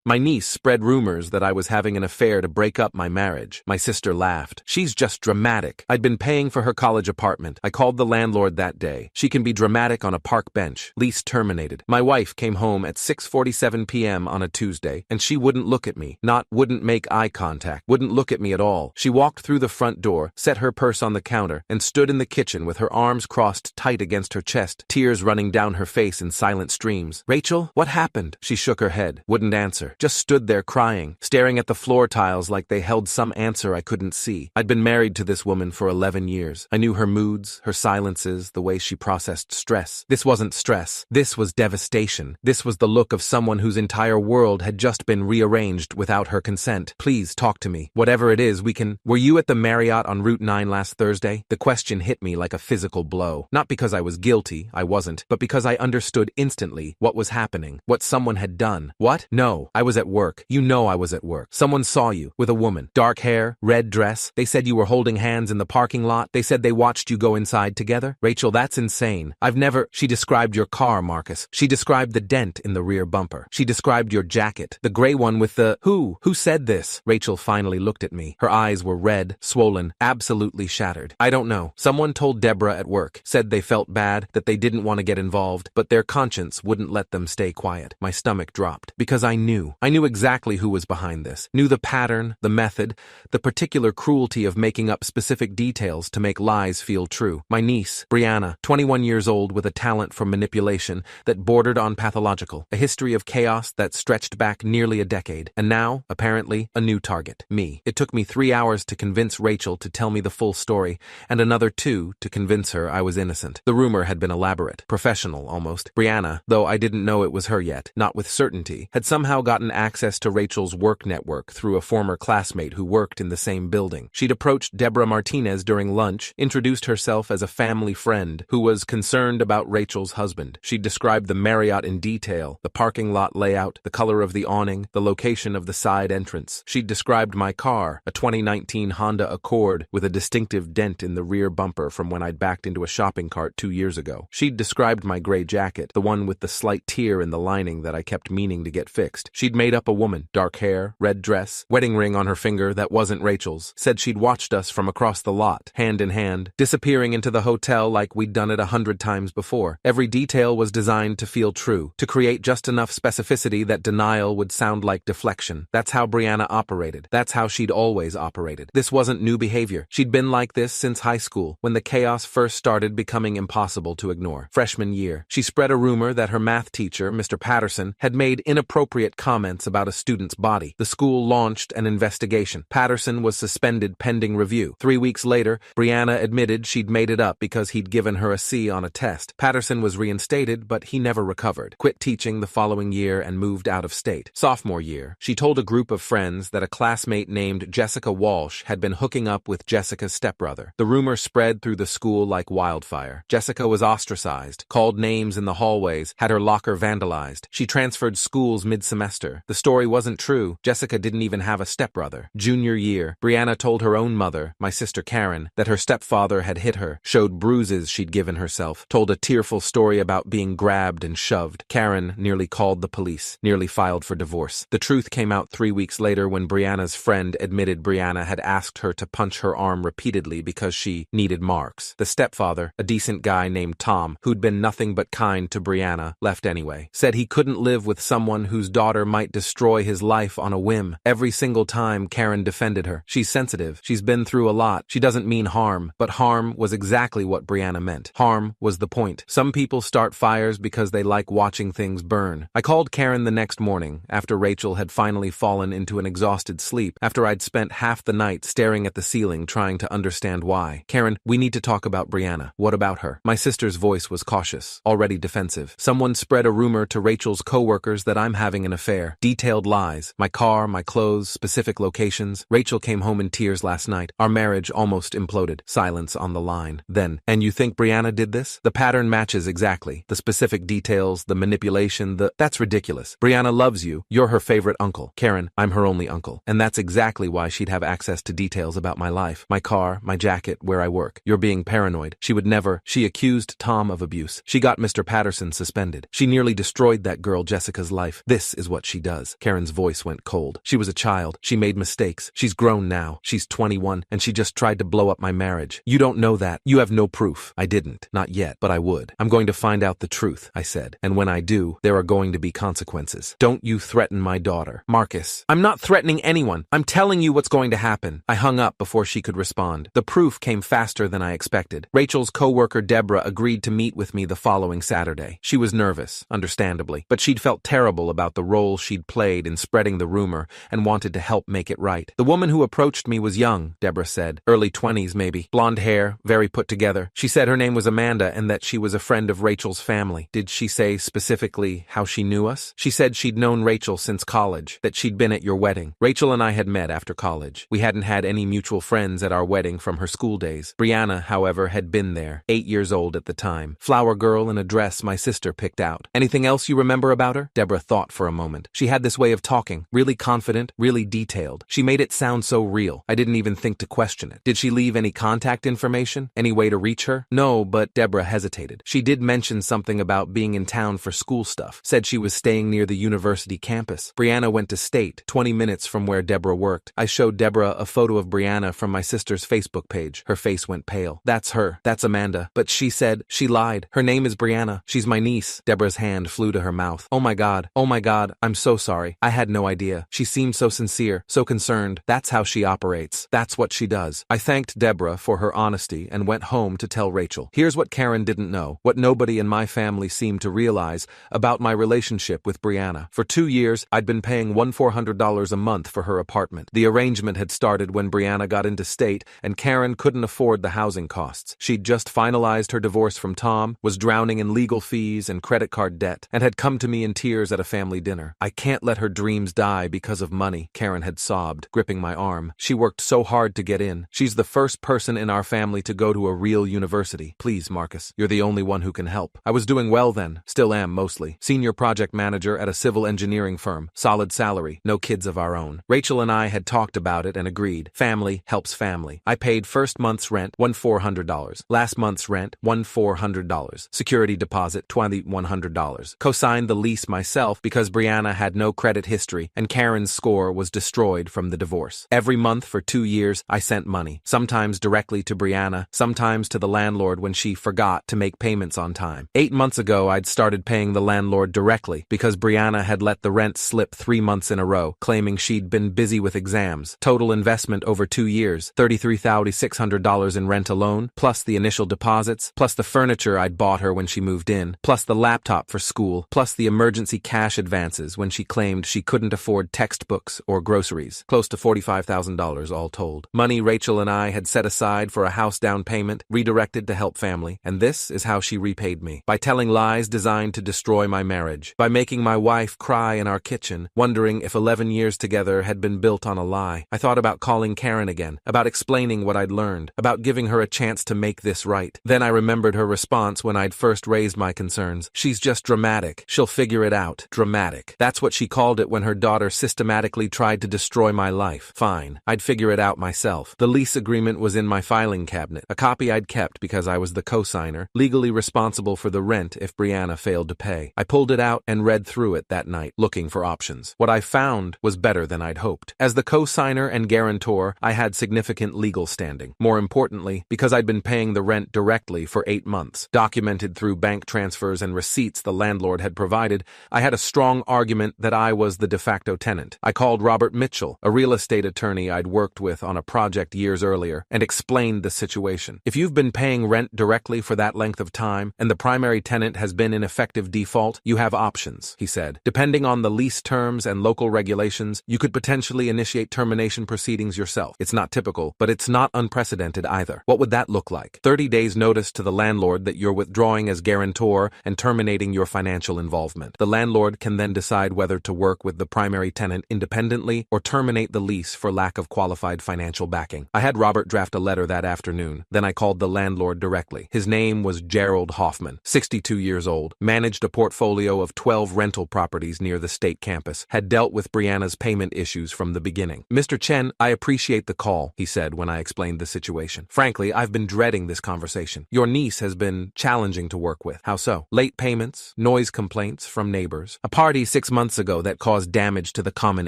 My niece spread rumors that I was having an affair to break up my marriage. My sister laughed. She's just dramatic. I'd been paying for her college apartment. I called the landlord that day. She can be dramatic on a park bench. Lease terminated. My wife came home at 6:47 p.m. on a Tuesday, and she wouldn't look at me. Wouldn't make eye contact. Wouldn't look at me at all. She walked through the front door, set her purse on the counter, and stood in the kitchen with her arms crossed tight against her chest, tears running down her face in silent streams. "Rachel, what happened?" She shook her head. Wouldn't answer. Just stood there crying, staring at the floor tiles like they held some answer I couldn't see. I'd been married to this woman for 11 years. I knew her moods, her silences, the way she processed stress. This wasn't stress. This was devastation. This was the look of someone whose entire world had just been rearranged without her consent. "Please talk to me. Whatever it is, we can—" "Were you at the Marriott on Route 9 last Thursday?" The question hit me like a physical blow. Not because I was guilty, I wasn't, but because I understood instantly what was happening, what someone had done. "What?" "No, I was at work. You know I was at work. Someone saw you, with a woman. Dark hair, red dress. They said you were holding hands in the parking lot. They said they watched you go inside together." "Rachel, that's insane. I've never—" "She described your car, Marcus. She described the dent in the rear bumper. She described your jacket, the gray one with the—" Who said this?" Rachel finally looked at me. Her eyes were red, swollen, absolutely shattered. "I don't know. Someone told Deborah at work. Said they felt bad, that they didn't want to get involved, but their conscience wouldn't let them stay quiet." My stomach dropped. Because I knew. I knew exactly who was behind this. Knew the pattern, the method, the particular cruelty of making up specific details to make lies feel true. My niece, Brianna, 21 years old with a talent for manipulation that bordered on pathological. A history of chaos that stretched back nearly a decade. And now, apparently, a new target. Me. It took me 3 hours to convince Rachel to tell me the full story, and another 2 to convince her I was innocent. The rumor had been elaborate, professional almost. Brianna, though I didn't know it was her yet, not with certainty, had somehow gotten access to Rachel's work network through a former classmate who worked in the same building. She'd approached Deborah Martinez during lunch, introduced herself as a family friend who was concerned about Rachel's husband. She'd described the Marriott in detail, the parking lot layout, the color of the awning, the location of the side entrance. She'd described my car, a 2019 Honda Accord with a distinctive dent in the rear bumper from when I'd backed into a shopping cart 2 years ago. She'd described my gray jacket, the one with the slight tear in the lining that I kept meaning to get fixed. She'd made up a woman, dark hair, red dress, wedding ring on her finger that wasn't Rachel's. Said she'd watched us from across the lot, hand in hand, disappearing into the hotel like we'd done it 100 times before. Every detail was designed to feel true, to create just enough specificity that denial would sound like deflection. That's how Brianna operated. That's how she'd always operated. This wasn't new behavior. She'd been like this since high school, when the chaos first started becoming impossible to ignore. Freshman year, she spread a rumor that her math teacher, Mr. Patterson, had made inappropriate comments about a student's body. The school launched an investigation. Patterson was suspended pending review. 3 weeks later, Brianna admitted she'd made it up because he'd given her a C on a test. Patterson was reinstated, but he never recovered. Quit teaching the following year and moved out of state. Sophomore year, she told a group of friends that a classmate named Jessica Walsh had been hooking up with Jessica's stepbrother. The rumor spread through the school like wildfire. Jessica was ostracized, called names in the hallways, had her locker vandalized. She transferred schools mid-semester. The story wasn't true. Jessica didn't even have a stepbrother. Junior year, Brianna told her own mother, my sister Karen, that her stepfather had hit her, showed bruises she'd given herself, told a tearful story about being grabbed and shoved. Karen nearly called the police, nearly filed for divorce. The truth came out 3 weeks later when Brianna's friend admitted Brianna had asked her to punch her arm repeatedly because she needed marks. The stepfather, a decent guy named Tom, who'd been nothing but kind to Brianna, left anyway. Said he couldn't live with someone whose daughter might destroy his life on a whim. Every single time Karen defended her. She's sensitive. She's been through a lot. She doesn't mean harm, but harm was exactly what Brianna meant. Harm was the point. Some people start fires because they like watching things burn. I called Karen the next morning, after Rachel had finally fallen into an exhausted sleep, after I'd spent half the night staring at the ceiling trying to understand why. "Karen, we need to talk about Brianna. What about her?" My sister's voice was cautious, already defensive. "Someone spread a rumor to Rachel's coworkers that I'm having an affair. Detailed lies. My car, my clothes, specific locations. Rachel came home in tears last night. Our marriage almost imploded." Silence on the line. Then, "And you think Brianna did this?" "The pattern matches exactly. The specific details, the manipulation, That's ridiculous. Brianna loves you. You're her favorite uncle. Karen, I'm her only uncle. And that's exactly why she'd have access to details about my life. My car, my jacket, where I work. You're being paranoid. She would never." She accused Tom of abuse. She got Mr. Patterson suspended. She nearly destroyed that girl Jessica's life. This is what she she does. Karen's voice went cold. She was a child. She made mistakes. She's grown now. She's 21, and she just tried to blow up my marriage. You don't know that. You have no proof. I didn't. Not yet, but I would. I'm going to find out the truth, I said. And when I do, there are going to be consequences. Don't you threaten my daughter. Marcus, I'm not threatening anyone. I'm telling you what's going to happen. I hung up before she could respond. The proof came faster than I expected. Rachel's coworker Deborah agreed to meet with me the following Saturday. She was nervous, understandably, but she'd felt terrible about the role she'd played in spreading the rumor and wanted to help make it right. The woman who approached me was young, Deborah said. Early 20s maybe. Blonde hair, very put together. She said her name was Amanda and that she was a friend of Rachel's family. Did she say specifically how she knew us? She said she'd known Rachel since college, that she'd been at your wedding. Rachel and I had met after college. We hadn't had any mutual friends at our wedding from her school days. Brianna, however, had been there, 8 years old at the time. Flower girl in a dress my sister picked out. Anything else you remember about her? Deborah thought for a moment. She had this way of talking, really confident, really detailed. She made it sound so real. I didn't even think to question it. Did she leave any contact information? Any way to reach her? No, but Deborah hesitated. She did mention something about being in town for school stuff. Said she was staying near the university campus. Brianna went to State, 20 minutes from where Deborah worked. I showed Deborah a photo of Brianna from my sister's Facebook page. Her face went pale. That's her. That's Amanda. But she said she lied. Her name is Brianna. She's my niece. Deborah's hand flew to her mouth. Oh my God. Oh my God. I'm so sorry. I had no idea. She seemed so sincere, so concerned. That's how she operates. That's what she does. I thanked Deborah for her honesty and went home to tell Rachel. Here's what Karen didn't know, what nobody in my family seemed to realize about my relationship with Brianna. For 2 years, I'd been paying $1,400 a month for her apartment. The arrangement had started when Brianna got into State and Karen couldn't afford the housing costs. She'd just finalized her divorce from Tom, was drowning in legal fees and credit card debt, and had come to me in tears at a family dinner. I can't let her dreams die because of money, Karen had sobbed, gripping my arm. She worked so hard to get in. She's the first person in our family to go to a real university. Please, Marcus, you're the only one who can help. I was doing well then, still am mostly. Senior project manager at a civil engineering firm, solid salary, no kids of our own. Rachel and I had talked about it and agreed. Family helps family. I paid first month's rent, $1,400. Last month's rent, $1,400. Security deposit, $2,100. Co-signed the lease myself because Brianna had no credit history and Karen's score was destroyed from the divorce. Every month for 2 years, I sent money, sometimes directly to Brianna, sometimes to the landlord when she forgot to make payments on time. 8 months ago, I'd started paying the landlord directly because Brianna had let the rent slip 3 months in a row, claiming she'd been busy with exams. Total investment over 2 years, $33,600 in rent alone, plus the initial deposits, plus the furniture I'd bought her when she moved in, plus the laptop for school, plus the emergency cash advances when she claimed she couldn't afford textbooks or groceries. Close to $45,000 all told. Money Rachel and I had set aside for a house down payment, redirected to help family, and this is how she repaid me. By telling lies designed to destroy my marriage. By making my wife cry in our kitchen, wondering if 11 years together had been built on a lie. I thought about calling Karen again, about explaining what I'd learned, about giving her a chance to make this right. Then I remembered her response when I'd first raised my concerns. She's just dramatic. She'll figure it out. Dramatic. That's what she called it when her daughter systematically tried to destroy my life. Fine. I'd figure it out myself. The lease agreement was in my filing cabinet, a copy I'd kept because I was the co-signer, legally responsible for the rent if Brianna failed to pay. I pulled it out and read through it that night, looking for options. What I found was better than I'd hoped. As the co-signer and guarantor, I had significant legal standing. More importantly, because I'd been paying the rent directly for 8 months, documented through bank transfers and receipts the landlord had provided, I had a strong argument that I was the de facto tenant. I called Robert Mitchell, a real estate attorney I'd worked with on a project years earlier, and explained the situation. If you've been paying rent directly for that length of time, and the primary tenant has been in effective default, you have options, he said. Depending on the lease terms and local regulations, you could potentially initiate termination proceedings yourself. It's not typical, but it's not unprecedented either. What would that look like? 30 days notice to the landlord that you're withdrawing as guarantor and terminating your financial involvement. The landlord can then decide whether to work with the primary tenant independently or terminate the lease for lack of qualified financial backing. I had Robert draft a letter that afternoon. Then I called the landlord directly. His name was Gerald Hoffman, 62 years old, managed a portfolio of 12 rental properties near the state campus, had dealt with Brianna's payment issues from the beginning. Mr. Chen, I appreciate the call, he said when I explained the situation. Frankly, I've been dreading this conversation. Your niece has been challenging to work with. How so? Late payments, noise complaints from neighbors. A party 6 months months ago that caused damage to the common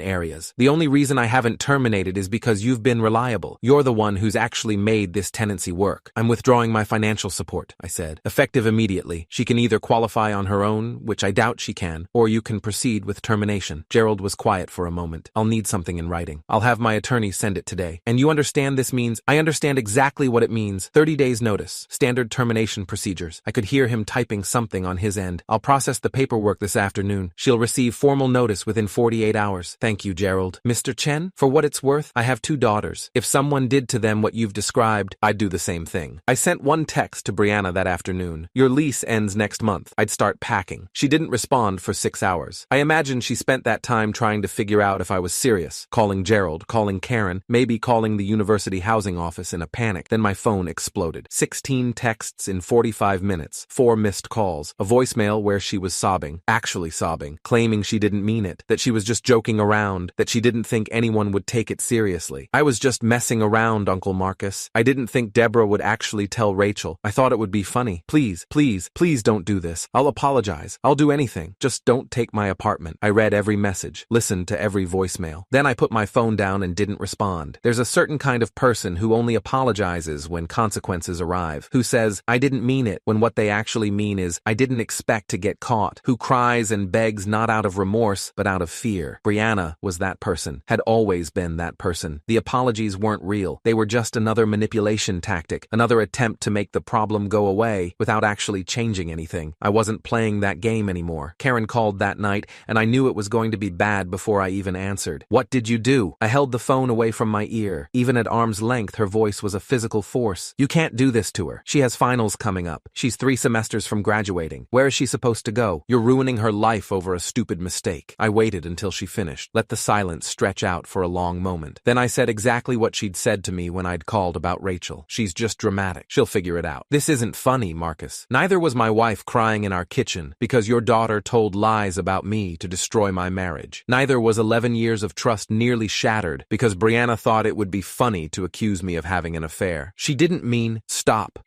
areas. The only reason I haven't terminated is because you've been reliable. You're the one who's actually made this tenancy work. I'm withdrawing my financial support, I said. Effective immediately. She can either qualify on her own, which I doubt she can, or you can proceed with termination. Gerald was quiet for a moment. I'll need something in writing. I'll have my attorney send it today. And you understand this means? I understand exactly what it means. 30 days notice. Standard termination procedures. I could hear him typing something on his end. I'll process the paperwork this afternoon. She'll receive formal notice within 48 hours. Thank you, Gerald. Mr. Chen, for what it's worth, I have 2 daughters. If someone did to them what you've described, I'd do the same thing. I sent one text to Brianna that afternoon. Your lease ends next month. I'd start packing. She didn't respond for 6 hours. I imagine she spent that time trying to figure out if I was serious. Calling Gerald, calling Karen, maybe calling the university housing office in a panic. Then my phone exploded. 16 texts in 45 minutes. 4 missed calls. A voicemail where she was sobbing, actually sobbing, claiming she didn't mean it, that she was just joking around, that she didn't think anyone would take it seriously. I was just messing around, Uncle Marcus. I didn't think Deborah would actually tell Rachel. I thought it would be funny. Please, please, please don't do this. I'll apologize. I'll do anything. Just don't take my apartment. I read every message, listened to every voicemail. Then I put my phone down and didn't respond. There's a certain kind of person who only apologizes when consequences arrive, who says, I didn't mean it, when what they actually mean is, I didn't expect to get caught, who cries and begs not out of remorse, but out of fear. Brianna was that person, had always been that person. The apologies weren't real. They were just another manipulation tactic, another attempt to make the problem go away without actually changing anything. I wasn't playing that game anymore. Karen called that night, and I knew it was going to be bad before I even answered. What did you do? I held the phone away from my ear. Even at arm's length, her voice was a physical force. You can't do this to her. She has finals coming up. She's 3 semesters from graduating. Where is she supposed to go? You're ruining her life over a stupid mistake. I waited until she finished, let the silence stretch out for a long moment. Then I said exactly what she'd said to me when I'd called about Rachel. She's just dramatic. She'll figure it out. This isn't funny, Marcus. Neither was my wife crying in our kitchen because your daughter told lies about me to destroy my marriage. Neither was 11 years of trust nearly shattered because Brianna thought it would be funny to accuse me of having an affair. She didn't mean, stop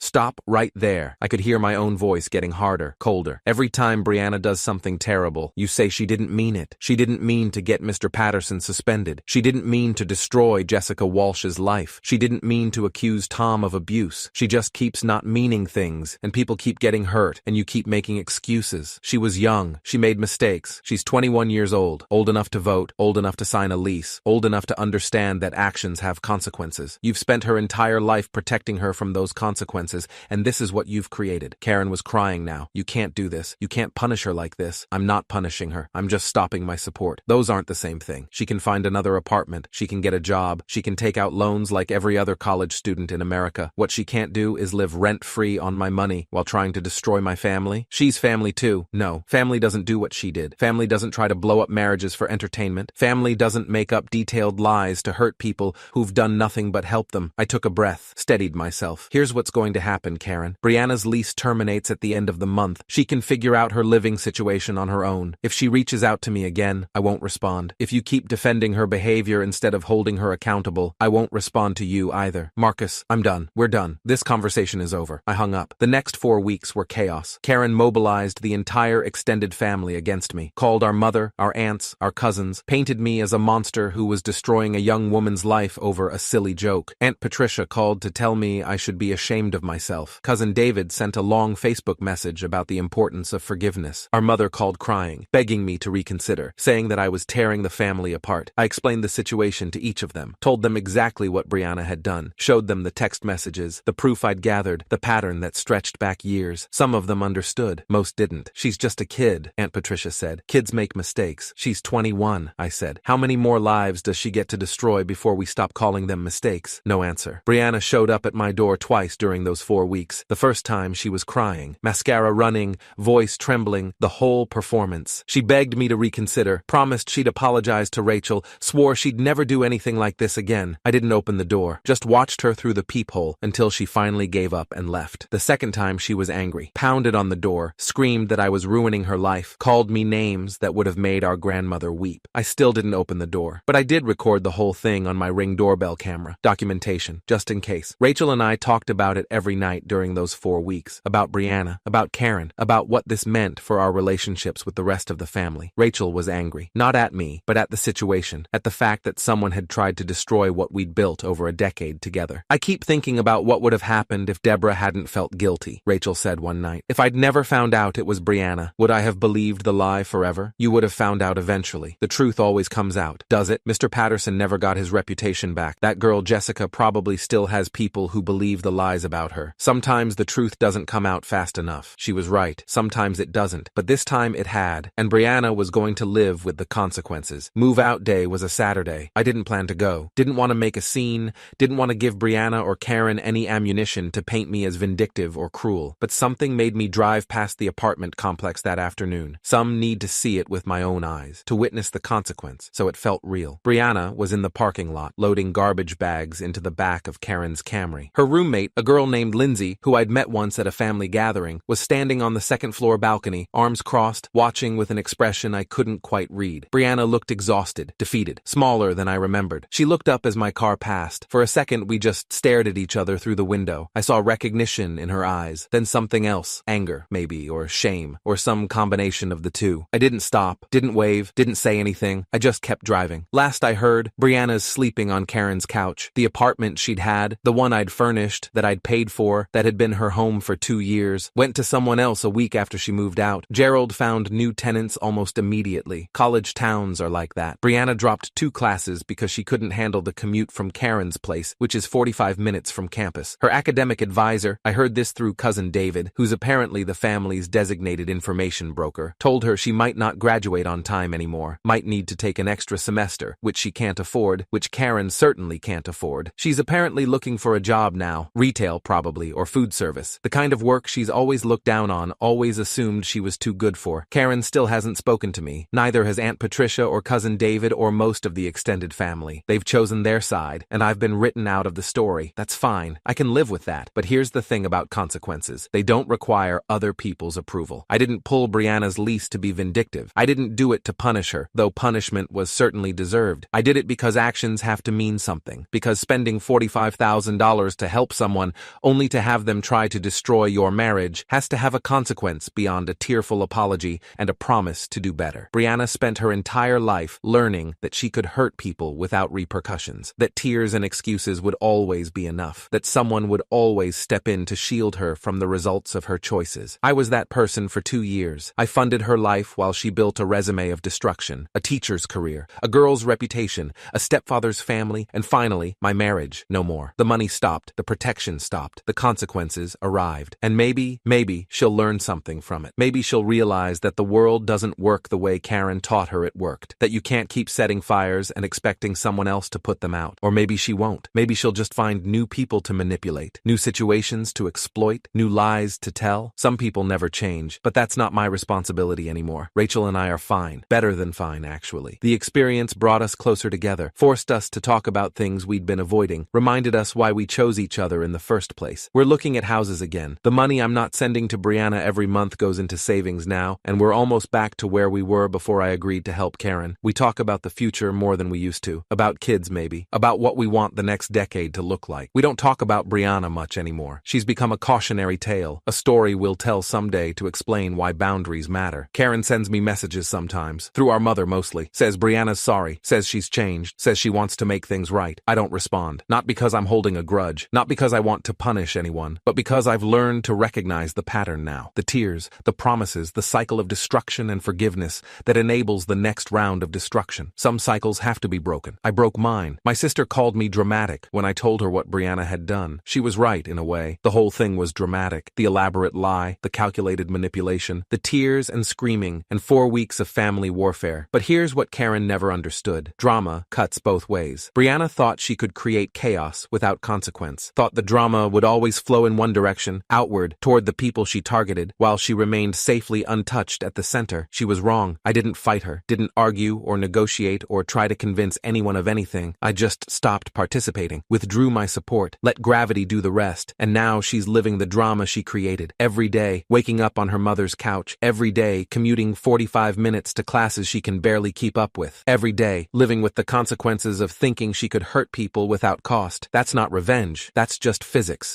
right there. I could hear my own voice getting harder, colder. Every time Brianna does something terrible, you say she didn't mean it. She didn't mean to get Mr. Patterson suspended. She didn't mean to destroy Jessica Walsh's life. She didn't mean to accuse Tom of abuse. She just keeps not meaning things, and people keep getting hurt, and you keep making excuses. She was young. She made mistakes. She's 21 years old enough to vote, old enough to sign a lease, old enough to understand that actions have consequences. You've spent her entire life protecting her from those consequences, and this is what you've created. Karen was crying now. You can't do this. You can't punish her like this. I'm not punishing her. I'm just stopping my support. Those aren't the same thing. She can find another apartment. She can get a job. She can take out loans like every other college student in America. What she can't do is live rent-free on my money while trying to destroy my family. She's family too. No, family doesn't do what she did. Family doesn't try to blow up marriages for entertainment. Family doesn't make up detailed lies to hurt people who've done nothing but help them. I took a breath, steadied myself. Here's what's going to happen, Karen. Brianna's lease terminates at the end of the month. She can figure out her living situation on her own. If she reaches out to me again, I won't respond. If you keep defending her behavior instead of holding her accountable, I won't respond to you either. Marcus, I'm done. We're done. This conversation is over. I hung up. The next 4 weeks were chaos. Karen mobilized the entire extended family against me, called our mother, our aunts, our cousins, painted me as a monster who was destroying a young woman's life over a silly joke. Aunt Patricia called to tell me I should be ashamed of myself. Cousin David sent a long Facebook message about the importance of forgiveness. Our mother called crying, begging me to reconsider, saying that I was tearing the family apart. I explained the situation to each of them, told them exactly what Brianna had done, showed them the text messages, the proof I'd gathered, the pattern that stretched back years. Some of them understood, most didn't. She's just a kid, Aunt Patricia said. Kids make mistakes. She's 21, I said. How many more lives does she get to destroy before we stop calling them mistakes? No answer. Brianna showed up at my door twice during those 4 weeks. The first time she was crying, mascara running, voice trembling, the whole performance. She begged me to reconsider, promised she'd apologize to Rachel, swore she'd never do anything like this again. I didn't open the door, just watched her through the peephole until she finally gave up and left. The second time she was angry, pounded on the door, screamed that I was ruining her life, called me names that would have made our grandmother weep. I still didn't open the door, but I did record the whole thing on my Ring doorbell camera. Documentation, just in case. Rachel and I talked about it every night during those 4 weeks. About Brianna, about Karen, about what this meant for our relationships with the rest of the family. family. Rachel was angry, not at me, but at the situation, at the fact that someone had tried to destroy what we'd built over a decade together. I keep thinking about what would have happened if Deborah hadn't felt guilty, Rachel said one night. If I'd never found out it was Brianna, would I have believed the lie forever? You would have found out eventually. The truth always comes out, does it? Mr. Patterson never got his reputation back. That girl Jessica probably still has people who believe the lies about her. Sometimes the truth doesn't come out fast enough. She was right. Sometimes it doesn't. But this time it had. And Brianna was going to live with the consequences. Move-out day was a Saturday. I didn't plan to go. Didn't want to make a scene. Didn't want to give Brianna or Karen any ammunition to paint me as vindictive or cruel. But something made me drive past the apartment complex that afternoon. Some need to see it with my own eyes, to witness the consequence, so it felt real. Brianna was in the parking lot, loading garbage bags into the back of Karen's Camry. Her roommate, a girl named Lindsay, who I'd met once at a family gathering, was standing on the second-floor balcony, arms crossed, watching with an expression I couldn't quite read. Brianna looked exhausted, defeated, smaller than I remembered. She looked up as my car passed. For a second, we just stared at each other through the window. I saw recognition in her eyes, then something else, anger, maybe, or shame, or some combination of the two. I didn't stop, didn't wave, didn't say anything. I just kept driving. Last I heard, Brianna's sleeping on Karen's couch. The apartment she'd had, the one I'd furnished, that I'd paid for, that had been her home for 2 years, went to someone else a week after she moved out. Gerald found new tenants almost immediately. College towns are like that. Brianna dropped 2 classes because she couldn't handle the commute from Karen's place, which is 45 minutes from campus. Her academic advisor, I heard this through cousin David, who's apparently the family's designated information broker, told her she might not graduate on time anymore, might need to take an extra semester, which she can't afford, which Karen certainly can't afford. She's apparently looking for a job now, retail probably, or food service. The kind of work she's always looked down on, always assumed she was too good for. Karen still hasn't spoken to me. Neither has Aunt Patricia or cousin David or most of the extended family. They've chosen their side, and I've been written out of the story. That's fine. I can live with that. But here's the thing about consequences. They don't require other people's approval. I didn't pull Brianna's lease to be vindictive. I didn't do it to punish her, though punishment was certainly deserved. I did it because actions have to mean something. Because spending $45,000 to help someone only to have them try to destroy your marriage has to have a consequence beyond a tearful apology and a promise to do better. Brianna spent her entire life learning that she could hurt people without repercussions, that tears and excuses would always be enough, that someone would always step in to shield her from the results of her choices. I was that person for 2 years. I funded her life while she built a resume of destruction, a teacher's career, a girl's reputation, a stepfather's family, and finally, my marriage. No more. The money stopped, the protection stopped, the consequences arrived. And maybe she'll learn something from it. Maybe she'll realize that the world doesn't work the way Karen taught her it worked, that you can't keep setting fires and expecting someone else to put them out. Or maybe she won't. Maybe she'll just find new people to manipulate, new situations to exploit, new lies to tell. Some people never change, but that's not my responsibility anymore. Rachel and I are fine. Better than fine, actually. The experience brought us closer together, forced us to talk about things we'd been avoiding, reminded us why we chose each other in the first place. We're looking at houses again. The money I'm not sending to Brianna every month goes into savings now, and we're almost back to where we were before I agreed to help Karen. We talk about the future more than we used to. About kids, maybe. About what we want the next decade to look like. We don't talk about Brianna much anymore. She's become a cautionary tale, a story we'll tell someday to explain why boundaries matter. Karen sends me messages sometimes, through our mother mostly, says Brianna's sorry, says she's changed, says she wants to make things right. I don't respond. Not because I'm holding a grudge, not because I want to punish anyone, but because I've learned to recognize the pattern now. The tears, the promises, the cycle of destruction and forgiveness that enables the next round of destruction. Some cycles have to be broken. I broke mine. My sister called me dramatic when I told her what Brianna had done. She was right, in a way. The whole thing was dramatic. The elaborate lie, the calculated manipulation, the tears and screaming, and 4 weeks of family warfare. But here's what Karen never understood. Drama cuts both ways. Brianna thought she could create chaos without consequence, thought the drama would always flow in one direction, outward, toward the people she targeted, while she remained safely untouched at the center. She was wrong. I didn't fight her, didn't argue or negotiate or try to convince anyone of anything. I just stopped participating, withdrew my support, let gravity do the rest, and now she's living the drama she created. Every day, waking up on her mother's couch. Every day, commuting 45 minutes to classes she can barely keep up with. Every day, living with the consequences of thinking she could hurt people without cost. That's not revenge. That's just physics.